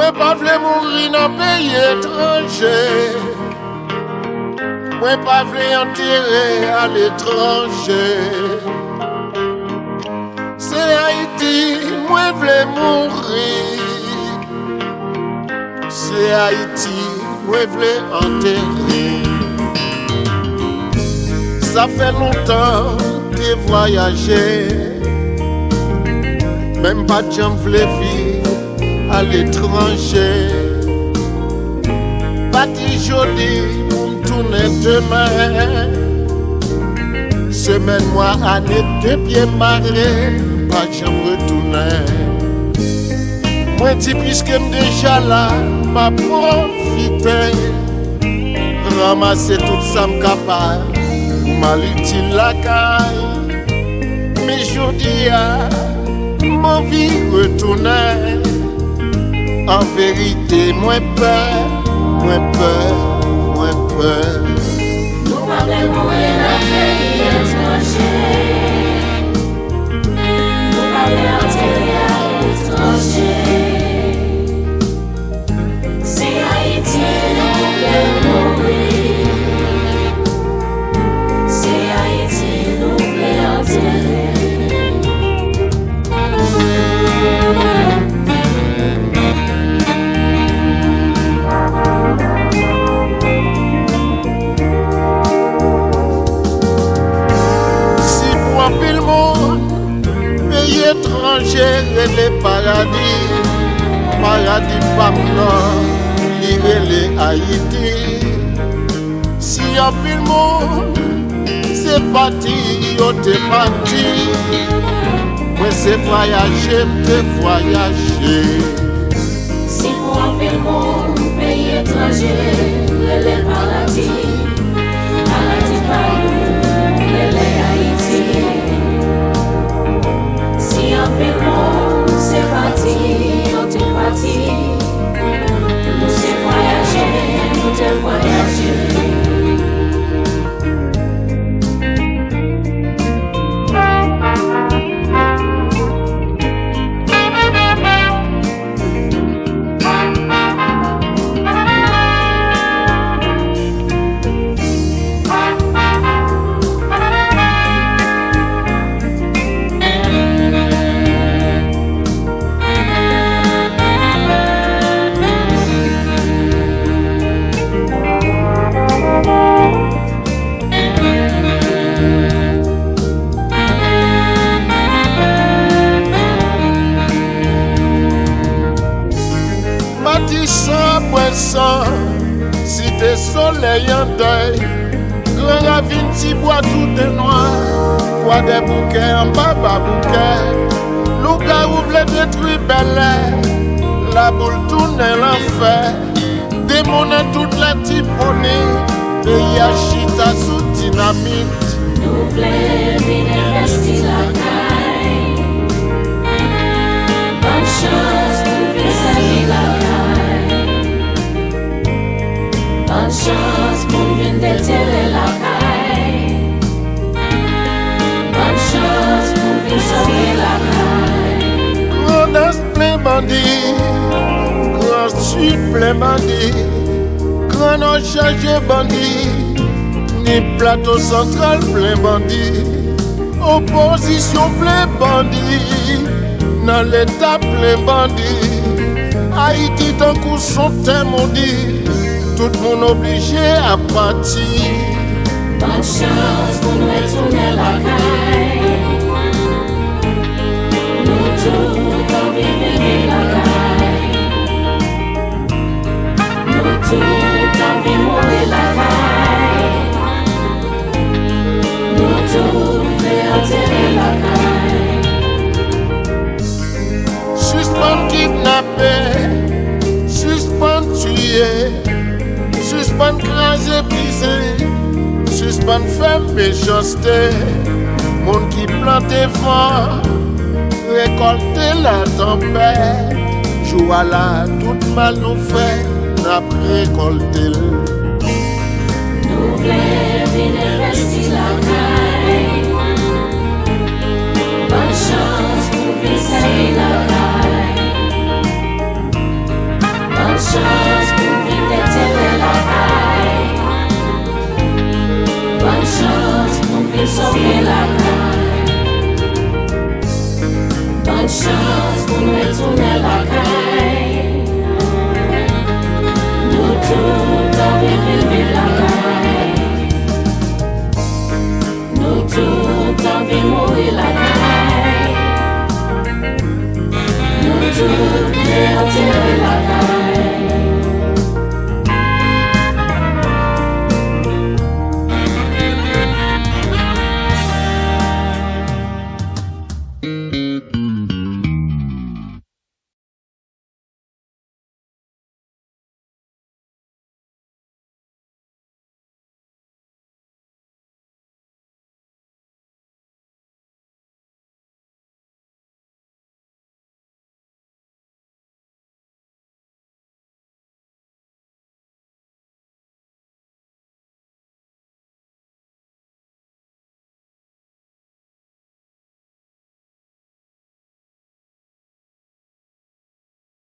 Moi pas vle mourir dans pays étranger. Moi pas vle enterrer à l'étranger. C'est Haïti, moi vle mourir. C'est Haïti, moi vle enterrer. Ça fait longtemps que j'ai voyagé. Même pas de gens vle vivre à l'étranger. Parti jodi pour me tourner demain. Semaine, mois, année, deux pieds marrés. Pas de gens retourner. Moi dis puisque me déjà là, m'a profité. Ramasser tout ça m'capable. Malutile la caille. Mais jodi mon vie retournait. En vérité, moins peur, moins peur, moins peur. Nous parlons mourir dans le pays étranger. Nous parlons enterrer à l'étranger. C'est Haïti, nous voulons mourir. C'est Haïti, nous voulons enterrer. Étranger et les paradis, paradis par nord, livré les Haïti. Si y'a plus le monde, c'est parti, yo t'es parti. Moi c'est voyager, t'es voyager. Si pour un peu le monde, pays étranger, les paradis, paradis par nous, les Haïti. C'est parti, on t'est parti. Nous c'est voyager, nous t'es voyager. Cité soleil en deuil. Grand ravine, si bois tout est noir. Bois des bouquets en bas bouquet. Louga ouvre détruit bel air. La boule tourne l'enfer. Démonin toute la tiponée. Pays à chita sous dynamite. Nous voulons investir la caille. Bonne chance pour vivre sa vie la caille. Bonne chance pour venir déterrer la caille. Bonne chance pour venir sauver la caille. Grand est plein bandit, grand sud plein bandit, grand nord chargé bandit, ni plateau central plein bandit, opposition plein bandit, dans l'état plein bandit, Haïti d'un coup son terre maudit. Tout le monde obligé à partir. Bonne chance pour nous retourner la caille. Nous tous en vivre la caille. Nous tous en vivre mourir la caille. Nous tous voulons enterrer la caille. Suspend kidnapper, suspend tuer. Suspend craser, briser, suspend faire méchanceté. Monde qui plante vent, récolter la tempête. Joue à la tout mal nous fait, n'a récolté. Nous voulons investir la caille. Bonne chance pour vivre sa vie la caille. chance pour vivre d'éternel la caille. Bonne chance pour vivre sauver la caille. Bonne chance pour nous retourner la caille.